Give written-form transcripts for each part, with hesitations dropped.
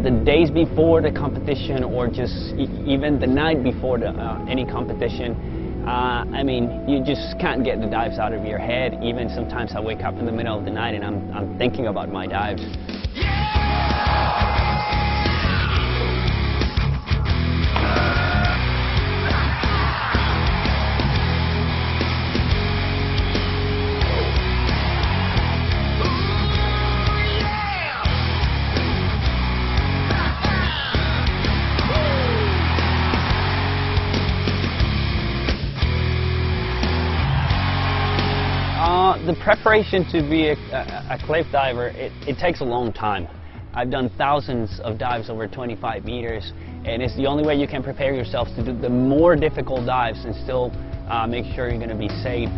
the days before the competition, or just even the night before any competition, I mean, you just can't get the dives out of your head. Even sometimes I wake up in the middle of the night and I'm thinking about my dives. The preparation to be a cliff diver, it takes a long time. I've done thousands of dives over 25 meters, and it's the only way you can prepare yourself to do the more difficult dives and still make sure you're going to be safe.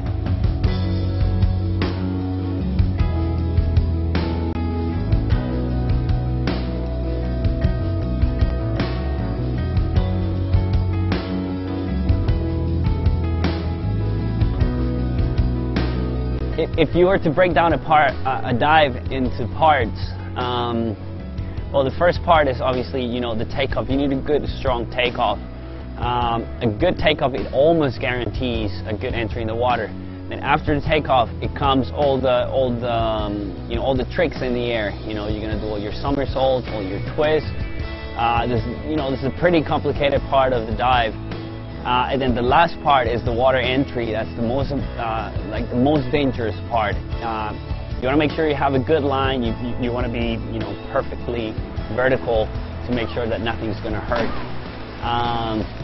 If you were to break down a dive into parts, well, the first part is obviously, you know, the takeoff. You need a good, strong takeoff. A good takeoff, it almost guarantees a good entry in the water. Then after the takeoff, it comes all the tricks in the air. You know, you're gonna do all your somersaults, all your twists. This is a pretty complicated part of the dive. And then the last part is the water entry. That's the most, the most dangerous part. You want to make sure you have a good line. You want to be, you know, perfectly vertical to make sure that nothing's going to hurt.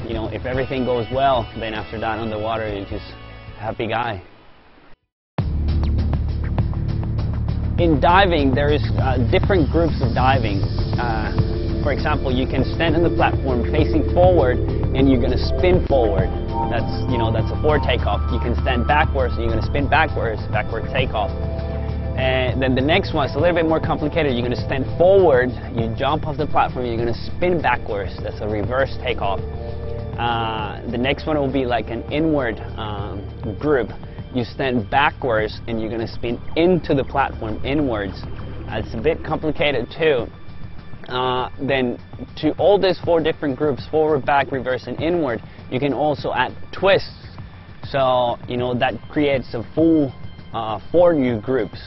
You know, if everything goes well, then after that underwater, you're just a happy guy. In diving, there is different groups of diving. For example, you can stand on the platform facing forward and you're going to spin forward. That's, you know, that's a forward takeoff. You can stand backwards and you're going to spin backwards, backward takeoff. And then the next one is a little bit more complicated. You're going to stand forward, you jump off the platform, you're going to spin backwards. That's a reverse takeoff. The next one will be like an inward group. You stand backwards and you're going to spin into the platform inwards. It's a bit complicated too. Then to all these four different groups, forward, back, reverse, and inward, you can also add twists. So, you know, that creates a full 4 new groups.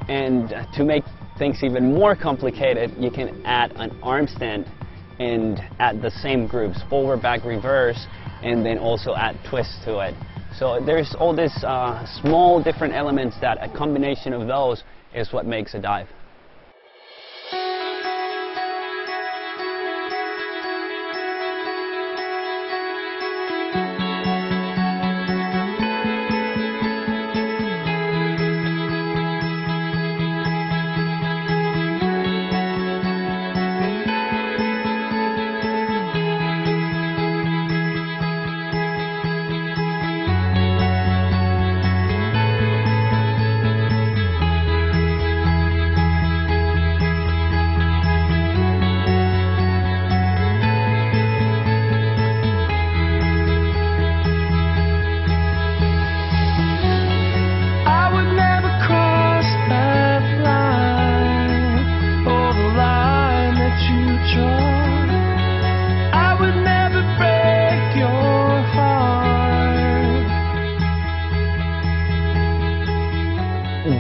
And to make things even more complicated, you can add an arm stand and add the same groups, forward, back, reverse, and then also add twists to it. So there's all these small different elements that a combination of those is what makes a dive.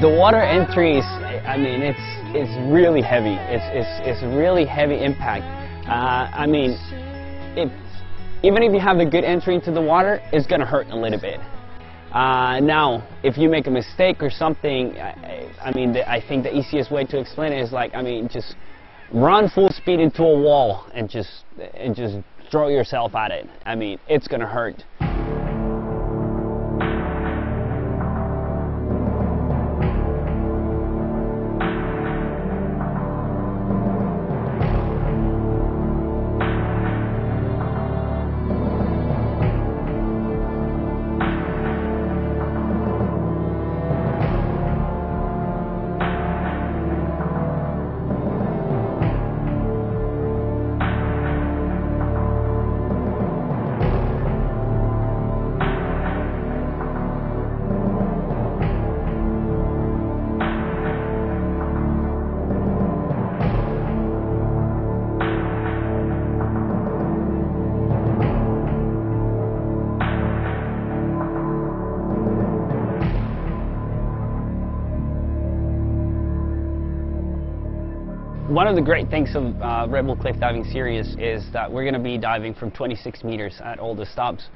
The water entries, I mean, it's really heavy. It's really heavy impact. I mean, even if you have a good entry into the water, it's gonna hurt a little bit. Now, if you make a mistake or something, I mean, I think the easiest way to explain it is like, I mean, just run full speed into a wall and just throw yourself at it. I mean, it's gonna hurt. One of the great things of Red Bull Cliff Diving Series is that we're going to be diving from 26 meters at all the stops.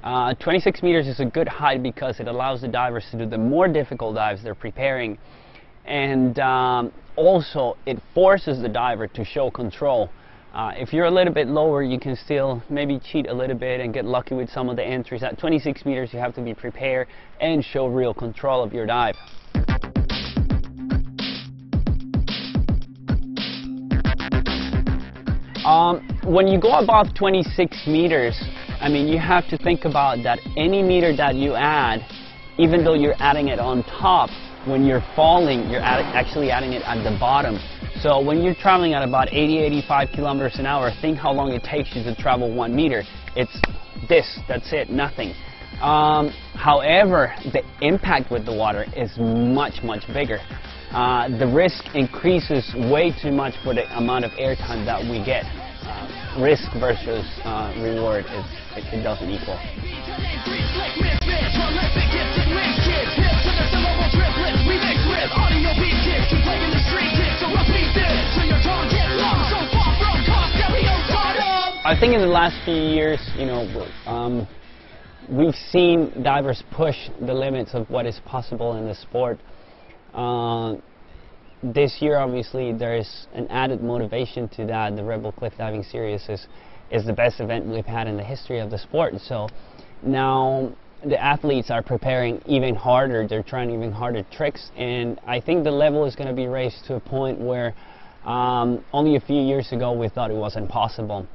26 meters is a good height because it allows the divers to do the more difficult dives they're preparing, and also it forces the diver to show control. If you're a little bit lower, you can still maybe cheat a little bit and get lucky with some of the entries. At 26 meters, you have to be prepared and show real control of your dive. When you go above 26 meters, I mean, you have to think about that any meter that you add, even though you're adding it on top, when you're falling, you're actually adding it at the bottom. So when you're traveling at about 80-85 kilometers an hour, think how long it takes you to travel 1 meter. It's this, that's it, nothing. However, the impact with the water is much, much bigger. The risk increases way too much for the amount of airtime that we get. Risk versus reward, it doesn't equal. I think in the last few years, you know, we've seen divers push the limits of what is possible in the sport. This year, obviously, there is an added motivation to that. The Red Bull Cliff Diving Series is the best event we've had in the history of the sport. So now the athletes are preparing even harder. They're trying even harder tricks, and I think the level is going to be raised to a point where only a few years ago we thought it was impossible.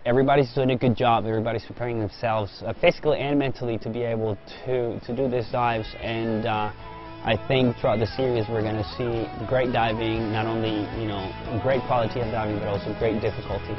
Everybody's doing a good job. Everybody's preparing themselves physically and mentally to be able to do these dives, and I think throughout the series we're going to see great diving, not only, you know, great quality of diving, but also great difficulty.